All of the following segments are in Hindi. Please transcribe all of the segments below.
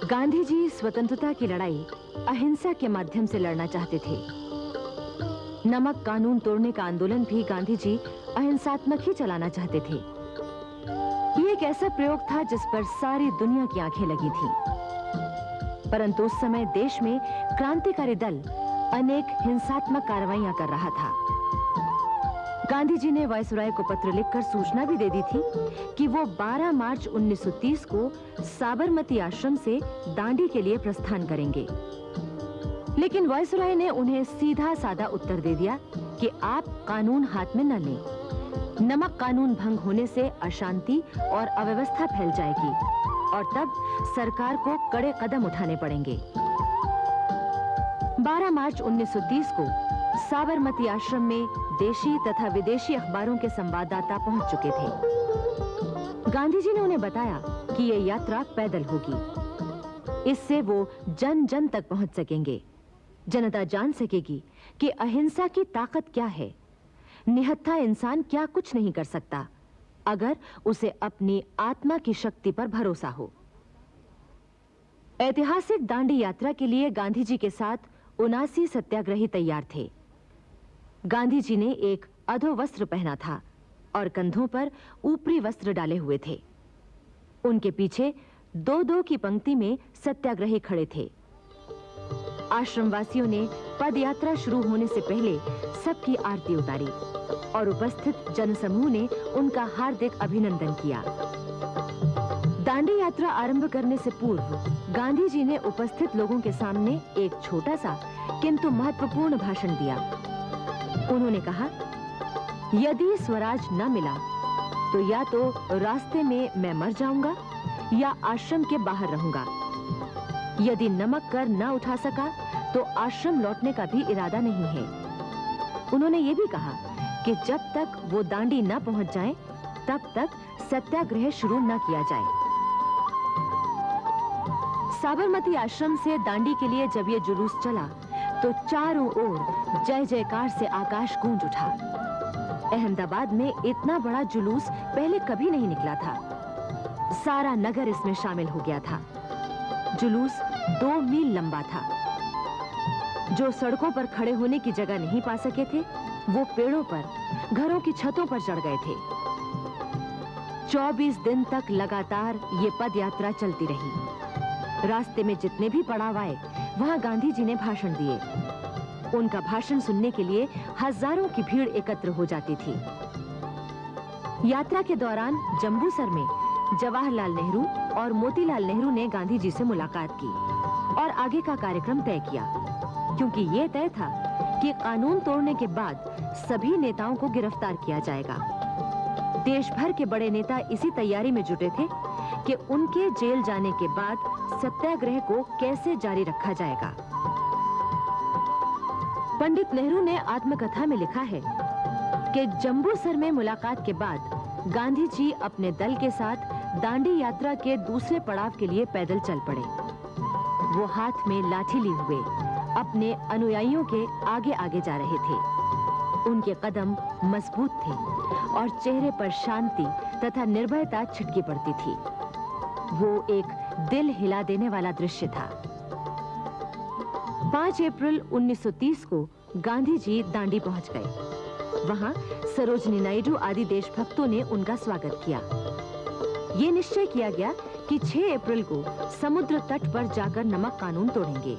गांधी जी स्वतंत्रता की लड़ाई अहिंसा के माध्यम से लड़ना चाहते थे। नमक कानून तोड़ने का आंदोलन भी गांधी जी अहिंसात्मक ही चलाना चाहते थे। ये एक ऐसा प्रयोग था जिस पर सारी दुनिया की आंखें लगी थीं। परंतु उस समय देश में क्रांतिकारी दल अनेक हिंसात्मक कार्रवाइयां कर रहा था। गांधी जी ने वायसराय को पत्र लिखकर सूचना भी दे दी थी कि वो 12 मार्च 1930 को साबरमती आश्रम से दांडी के लिए प्रस्थान करेंगे। लेकिन वायसराय ने उन्हें सीधा साधा उत्तर दे दिया कि आप कानून हाथ में न लें। नमक कानून भंग होने से अशांति और अव्यवस्था फैल जाएगी और तब सरकार को कड़े कदम उठाने पड़ेंगे। 12 मार्च 1930 को साबरमती आश्रम में देशी तथा विदेशी अखबारों के संवाददाता पहुंच चुके थे। गांधी जी ने उन्हें बताया कि यह यात्रा पैदल होगी। इससे वो जन जन तक पहुंच सकेंगे। जनता जान सकेगी कि अहिंसा की ताकत क्या है। निहत्था इंसान क्या कुछ नहीं कर सकता अगर उसे अपनी आत्मा की शक्ति पर भरोसा हो। ऐतिहासिक दांडी यात्रा के लिए गांधी जी के साथ 79 सत्याग्रही तैयार थे। गांधी जी ने एक अधो वस्त्र पहना था और कंधों पर ऊपरी वस्त्र डाले हुए थे। उनके पीछे दो की पंक्ति में सत्याग्रही खड़े थे। आश्रमवासियों ने पदयात्रा शुरू होने से पहले सबकी आरती उतारी और उपस्थित जनसमूह ने उनका हार्दिक अभिनंदन किया। दांडी यात्रा आरंभ करने से पूर्व गांधी जी ने उपस्थित लोगों के सामने एक छोटा सा किंतु महत्वपूर्ण भाषण दिया। उन्होंने कहा, यदि स्वराज न मिला तो या तो रास्ते में मैं मर जाऊंगा या आश्रम के बाहर रहूंगा। यदि नमक कर न उठा सका तो आश्रम लौटने का भी इरादा नहीं है। उन्होंने ये भी कहा कि जब तक वो दांडी न पहुंच जाएं, तब तक सत्याग्रह शुरू न किया जाए। साबरमती आश्रम से दांडी के लिए जब ये जुलूस चला तो चारों ओर जय जयकार से आकाश गूंज उठा। अहमदाबाद में इतना बड़ा जुलूस पहले कभी नहीं निकला था। सारा नगर इसमें शामिल हो गया था। जुलूस 2 मील लंबा था। जो सड़कों पर खड़े होने की जगह नहीं पा सके थे, वो पेड़ों पर, घरों की छतों पर चढ़ गए थे। 24 दिन तक लगातार ये पद यात्रा चलती रही। रास्ते में जितने भी पड़ाव आए, वहां गांधी जी ने भाषण दिए। उनका भाषण सुनने के लिए हजारों की भीड़ एकत्र हो जाती थी। यात्रा के दौरान जंबूसर में जवाहरलाल नेहरू और मोतीलाल नेहरू ने गांधी जी से मुलाकात की और आगे का कार्यक्रम तय किया, क्योंकि यह तय था कि कानून तोड़ने के बाद सभी नेताओं को गिरफ्तार किया जाएगा। देश भर के बड़े नेता इसी तैयारी में जुटे थे कि उनके जेल जाने के बाद सत्याग्रह को कैसे जारी रखा जाएगा। पंडित नेहरू ने आत्मकथा में लिखा है कि जंबूसर में मुलाकात के बाद गांधी जी अपने दल के साथ दांडी यात्रा के दूसरे पड़ाव के लिए पैदल चल पड़े। वो हाथ में लाठी लिए हुए अपने अनुयायियों के आगे आगे जा रहे थे। उनके कदम मजबूत थे और चेहरे पर शांति तथा निर्भयता छिटकी पड़ती थी। वो एक दिल हिला देने वाला दृश्य था। 5 अप्रैल 1930 को गांधी जी दांडी पहुंच गए। वहां सरोजनी नायडू आदि देशभक्तों ने उनका स्वागत किया। ये निश्चय किया गया कि 6 अप्रैल को समुद्र तट पर जाकर नमक कानून तोड़ेंगे।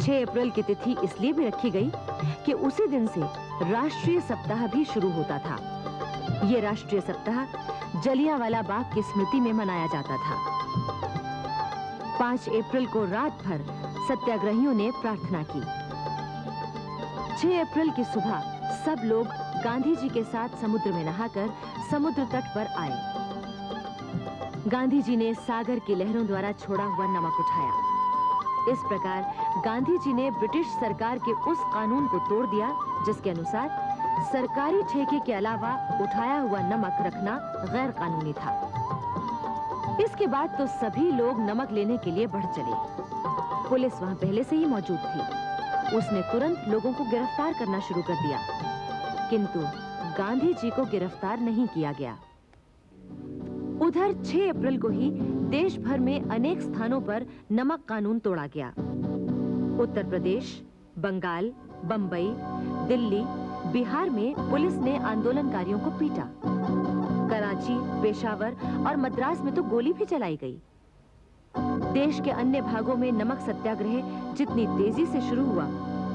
6 अप्रैल की तिथि इसलिए भी रखी गई कि उसी दिन से राष्ट्रीय सप्ताह भी शुरू होता था। ये राष्ट्रीय सप्ताह जलियांवाला बाग की स्मृति में मनाया जाता था। 5 अप्रैल को रात भर सत्याग्रहियों ने प्रार्थना की। 6 अप्रैल की सुबह सब लोग गांधी जी के साथ समुद्र में नहाकर समुद्र तट पर आए। गांधी जी ने सागर की लहरों द्वारा छोड़ा हुआ नमक उठाया। इस प्रकार गांधी जी ने ब्रिटिश सरकार के उस कानून को तोड़ दिया जिसके अनुसार सरकारी ठेके के अलावा उठाया हुआ नमक रखना गैर कानूनी था। इसके बाद तो सभी लोग नमक लेने के लिए बढ़ चले। पुलिस वहां पहले से ही मौजूद थी। उसने तुरंत लोगों को गिरफ्तार करना शुरू कर दिया, किंतु गांधी जी को गिरफ्तार नहीं किया गया। उधर 6 अप्रैल को ही देश भर में अनेक स्थानों पर नमक कानून तोड़ा गया। उत्तर प्रदेश, बंगाल, बंबई, दिल्ली, बिहार में पुलिस ने आंदोलनकारियों को पीटा। कराची, पेशावर और मद्रास में तो गोली भी चलाई गई। देश के अन्य भागों में नमक सत्याग्रह जितनी तेजी से शुरू हुआ,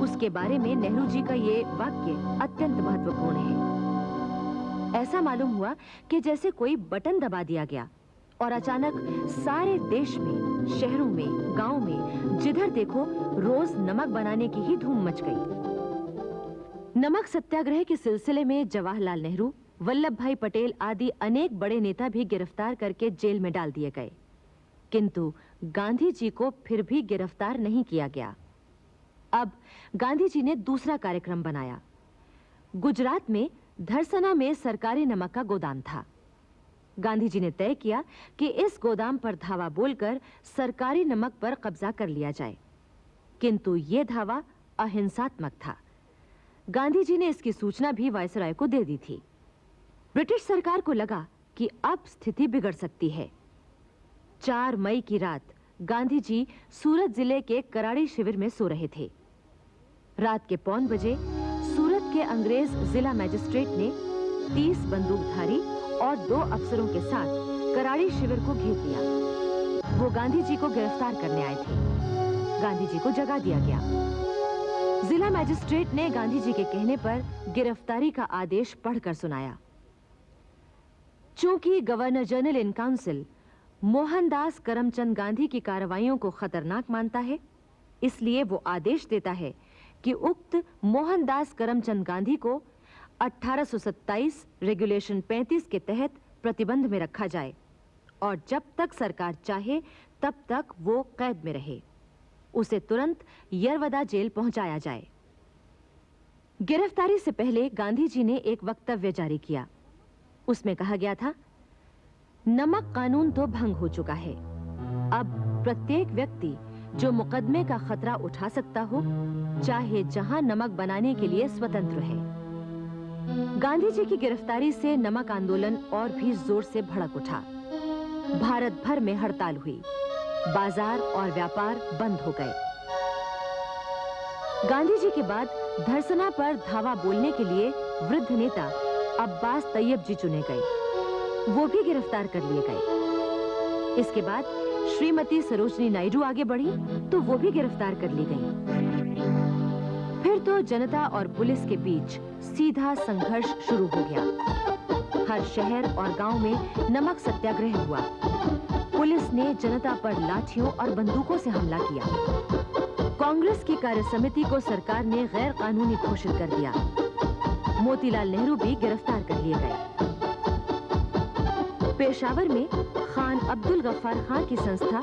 उसके बारे में नेहरू जी का ये वाक्य अत्यंत महत्वपूर्ण है। ऐसा मालूम हुआ कि जैसे कोई बटन दबा दिया गया और अचानक सारे देश में, शहरों में, गांव में जिधर देखो रोज नमक बनाने की ही धूम मच गई। नमक सत्याग्रह के सिलसिले में जवाहरलाल नेहरू, वल्लभ भाई पटेल आदि अनेक बड़े नेता भी गिरफ्तार करके जेल में डाल दिए गए, किंतु गांधी जी को फिर भी गिरफ्तार नहीं किया गया। अब गांधी जी ने दूसरा कार्यक्रम बनाया। गुजरात में धरसना में सरकारी नमक का गोदाम था। गांधी जी ने तय किया कि इस गोदाम पर धावा बोलकर सरकारी नमक पर कब्जा कर लिया जाए, किंतु यह धावा अहिंसात्मक था। गांधी जी ने इसकी सूचना भी वायसराय को दे दी थी। ब्रिटिश सरकार को लगा कि अब स्थिति बिगड़ सकती है। 4 मई की रात गांधी जी सूरत जिले के कराड़ी शिविर में सो रहे थे। रात के 1:15 बजे सूरत के अंग्रेज जिला मजिस्ट्रेट ने 30 बंदूकधारी और 2 अफसरों के साथ कराड़ी शिविर को घेर लिया। वो गांधी जी को गिरफ्तार करने आए थे। गांधी जी को जगा दिया गया। जिला मजिस्ट्रेट ने गांधी जी के कहने पर गिरफ्तारी का आदेश पढ़कर सुनाया। चूंकि governor general in council Mohandas Karamchand Gandhi की कार्रवाइयों को खतरनाक मानता है, इसलिए वो आदेश देता है कि उक्त मोहनदास करमचंद गांधी को 1827 रेगुलेशन 35 के तहत प्रतिबंध में रखा जाए और जब तक सरकार चाहे तब तक वो कैद में रहे। उसे तुरंत यरवदा जेल पहुंचाया जाए। गिरफ्तारी से पहले गांधी जी ने एक वक्तव्य जारी किया। उसमें कहा गया था, नमक कानून तो भंग हो चुका है। अब प्रत्येक व्यक्ति जो मुकदमे का खतरा उठा सकता हो, चाहे जहां नमक बनाने के लिए स्वतंत्र है। गांधी जी की गिरफ्तारी से नमक आंदोलन और भी जोर से भड़क उठा। भारत भर में हड़ताल हुई, बाजार और व्यापार बंद हो गए। गांधी जी के बाद धरसना पर धावा बोलने के लिए वृद्ध नेता अब्बास तैयब जी चुने गए। वो भी गिरफ्तार कर लिए गए। इसके बाद श्रीमती सरोजनी नायडू आगे बढ़ी तो वो भी गिरफ्तार कर ली गई। फिर तो जनता और पुलिस के बीच सीधा संघर्ष शुरू हो गया। हर शहर और गांव में नमक सत्याग्रह हुआ। पुलिस ने जनता पर लाठियों और बंदूकों से हमला किया। कांग्रेस की कार्य समिति को सरकार ने गैर कानूनी घोषित कर दिया। मोतीलाल नेहरू भी गिरफ्तार कर लिए गए। पेशावर में खान अब्दुल गफ्फार खान की संस्था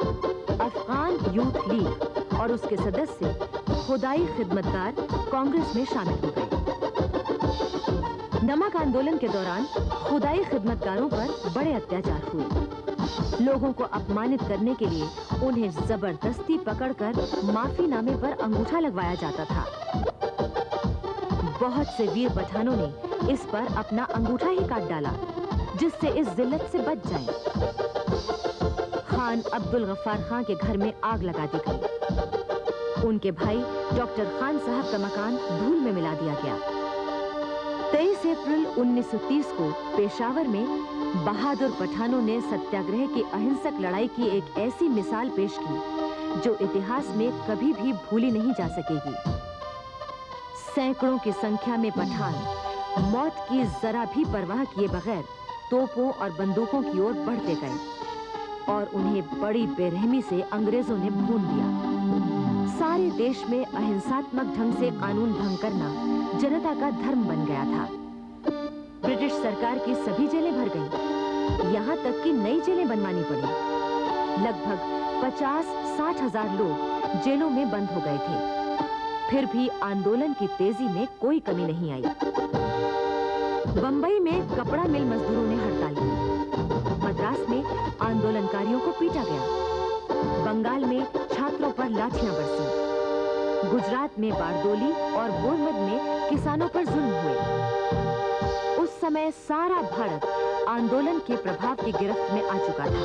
अफगान यूथ लीग और उसके सदस्य खुदाई खिदमतगार कांग्रेस में शामिल हो गए। नमक आंदोलन के दौरान खुदाई खिदमतगारों पर बड़े अत्याचार हुए। लोगों को अपमानित करने के लिए उन्हें जबरदस्ती पकड़कर माफीनामे पर अंगूठा लगवाया जाता था। बहुत से वीर पठानों ने इस पर अपना अंगूठा ही काट डाला, जिससे इस जिल्लत से बच जाएं। खान अब्दुल गफ्फार खान के घर में आग लगा दी गई। उनके भाई डॉक्टर खान साहब का मकान धूल में मिला दिया गया। 23 अप्रैल 1930 को पेशावर में बहादुर पठानों ने सत्याग्रह की अहिंसक लड़ाई की एक ऐसी मिसाल पेश की जो इतिहास में कभी भी भूली नहीं जा सकेगी। सैकड़ों की संख्या में पठान मौत की जरा भी परवाह किए बगैर तोपों और बंदूकों की ओर बढ़ते गए और उन्हें बड़ी बेरहमी से अंग्रेजों ने भून दिया। सारे देश में अहिंसात्मक ढंग से कानून भंग करना जनता का धर्म बन गया था। ब्रिटिश सरकार की सभी जेलें भर गईं, यहाँ तक कि नई जेलें बनवानी पड़ी। लगभग 50-60 हजार लोग जेलों में बंद हो गए थे। फिर भी आंदोलन की तेजी में कोई कमी नहीं आई। बंबई में कपड़ा मिल मजदूरों ने हड़ताल की। मद्रास में आंदोलनकारियों को पीटा गया। बंगाल में छात्रों पर लाठियां बरसीं। गुजरात में बारडोली और बोरमद में किसानों पर जुल्म हुए। उस समय सारा भारत आंदोलन के प्रभाव की गिरफ्त में आ चुका था।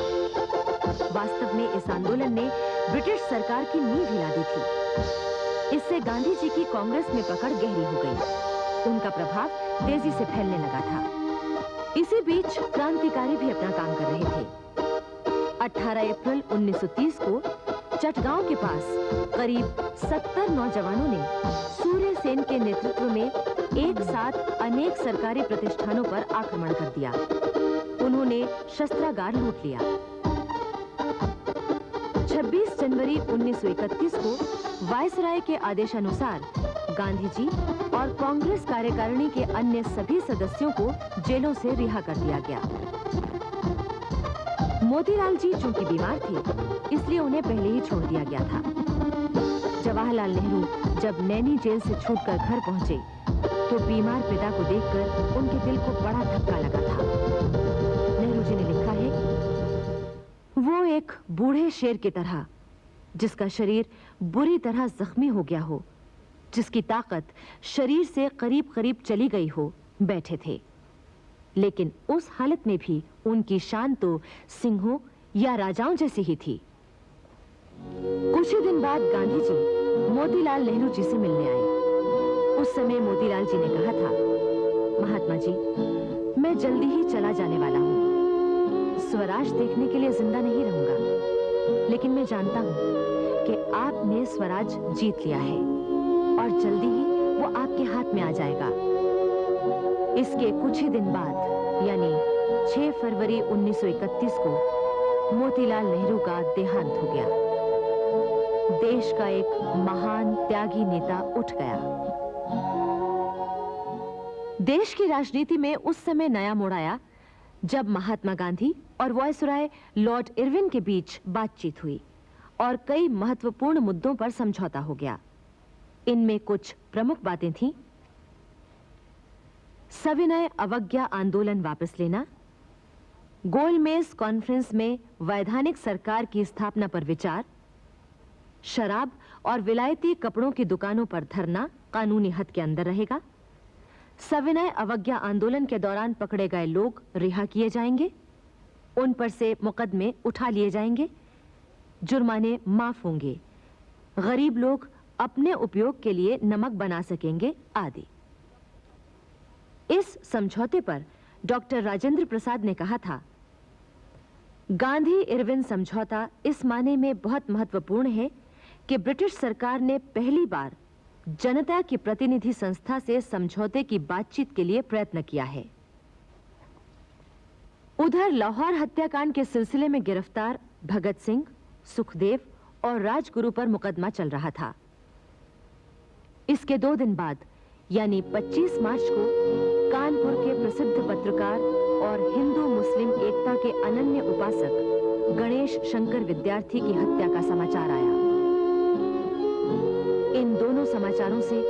वास्तव में इस आंदोलन ने ब्रिटिश सरकार की नींव हिला दी थी। इससे गांधी जी की कांग्रेस में पकड़ गहरी हो गई। उनका प्रभाव तेजी से फैलने लगा था। इसी बीच क्रांतिकारी भी अपना काम कर रहे थे। 18 अप्रैल 1930 को चटगांव के पास करीब 70 नौजवानों ने सूर्य सेन के नेतृत्व में एक साथ अनेक सरकारी प्रतिष्ठानों पर आक्रमण कर दिया। उन्होंने शस्त्रागार लूट लिया। 26 जनवरी 1931 को वायसराय के आदेशानुसार गांधी जी और कांग्रेस कार्यकारिणी के अन्य सभी सदस्यों को जेलों से रिहा कर दिया गया। मोतीलाल जी चूंकि बीमार थे, इसलिए उन्हें पहले ही छोड़ दिया गया था। जवाहरलाल नेहरू जब नैनी जेल से छूटकर घर पहुंचे, तो बीमार पिता को देखकर उनके दिल को बड़ा धक्का लगा था। नेहरू जी ने लिखा है, वो एक बूढ़े शेर की तरह, जिसका शरीर बुरी तरह जख्मी हो गया हो, जिसकी ताकत शरीर से करीब करीब चली गई हो, बैठे थे। लेकिन उस हालत में भी उनकी शान तो सिंहों या राजाओं जैसी ही थी। कुछ ही दिन बाद गांधी जी मोतीलाल नेहरू जी से मिलने आए। उस समय मोतीलाल जी ने कहा था, महात्मा जी, मैं जल्दी ही चला जाने वाला हूँ। स्वराज देखने के लिए जिंदा नहीं रहूंगा, लेकिन मैं जानता हूँ कि आपने स्वराज जीत लिया है और जल्दी ही वो आपके हाथ में आ जाएगा। इसके कुछ ही दिन बाद यानी 6 फरवरी 1931 को मोतीलाल नेहरू का देहांत हो गया। देश का एक महान त्यागी नेता उठ गया। देश की राजनीति में उस समय नया मोड़ आया जब महात्मा गांधी और वायसराय लॉर्ड इरविन के बीच बातचीत हुई और कई महत्वपूर्ण मुद्दों पर समझौता हो गया। इनमें कुछ प्रमुख बातें थीं। सविनय अवज्ञा आंदोलन वापस लेना, गोलमेज कॉन्फ्रेंस में वैधानिक सरकार की स्थापना पर विचार, शराब और विलायती कपड़ों की दुकानों पर धरना कानूनी हद के अंदर रहेगा, सविनय अवज्ञा आंदोलन के दौरान पकड़े गए लोग रिहा किए जाएंगे, उन पर से मुकदमे उठा लिए जाएंगे, जुर्माने माफ होंगे, गरीब लोग अपने उपयोग के लिए नमक बना सकेंगे आदि। इस समझौते पर डॉक्टर राजेंद्र प्रसाद ने कहा था, गांधी इरविन समझौता इस माने में बहुत महत्वपूर्ण है कि ब्रिटिश सरकार ने पहली बार जनता की प्रतिनिधि संस्था से समझौते की बातचीत के लिए प्रयत्न किया है। उधर लाहौर हत्याकांड के सिलसिले में गिरफ्तार भगत सिंह, सुखदेव और राजगुरु पर मुकदमा चल रहा था। इसके 2 दिन बाद यानी 25 मार्च को कानपुर के प्रसिद्ध पत्रकार और हिंदू मुस्लिम एकता के अनन्य उपासक गणेश शंकर विद्यार्थी की हत्या का समाचार आया। इन दोनों समाचारों से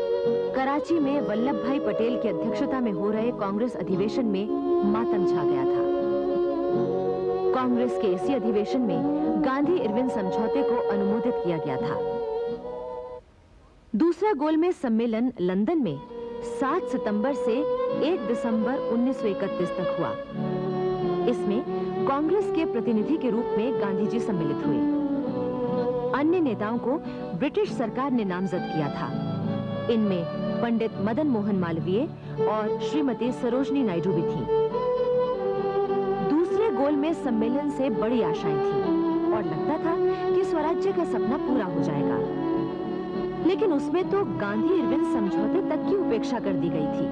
कराची में वल्लभ भाई पटेल की अध्यक्षता में हो रहे कांग्रेस अधिवेशन में मातम छा गया था। कांग्रेस के इसी अधिवेशन में गांधी इरविन समझौते को अनुमोदित किया गया था। दूसरा गोलमेज सम्मेलन लंदन में 7 सितंबर से 1 दिसंबर 1931 तक हुआ। इसमें कांग्रेस के प्रतिनिधि के रूप में गांधी जी सम्मिलित हुए। अन्य नेताओं को ब्रिटिश सरकार ने नामजद किया था। इनमें पंडित मदन मोहन मालवीय और श्रीमती सरोजनी नायडू भी थीं। दूसरे गोलमेज सम्मेलन से बड़ी आशाएं थीं और लगता था कि स्वराज्य का सपना पूरा हो जाएगा। लेकिन उसमें तो गांधी इरविन समझौते तक की उपेक्षा कर दी गई थी।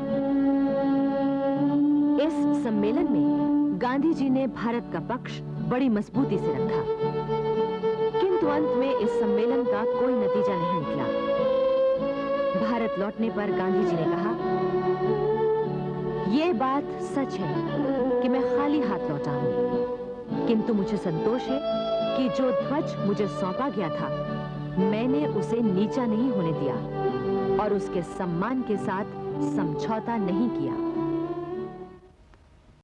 इस सम्मेलन में गांधी जी ने भारत का पक्ष बड़ी मजबूती से रखा, किंतु अंत में इस सम्मेलन का कोई नतीजा नहीं निकला। भारत लौटने पर गांधी जी ने कहा, यह बात सच है कि मैं खाली हाथ लौटा हूं, किंतु मुझे संतोष है कि जो ध्वज मुझे सौंपा गया था मैंने उसे नीचा नहीं होने दिया और उसके सम्मान के साथ समझौता नहीं किया।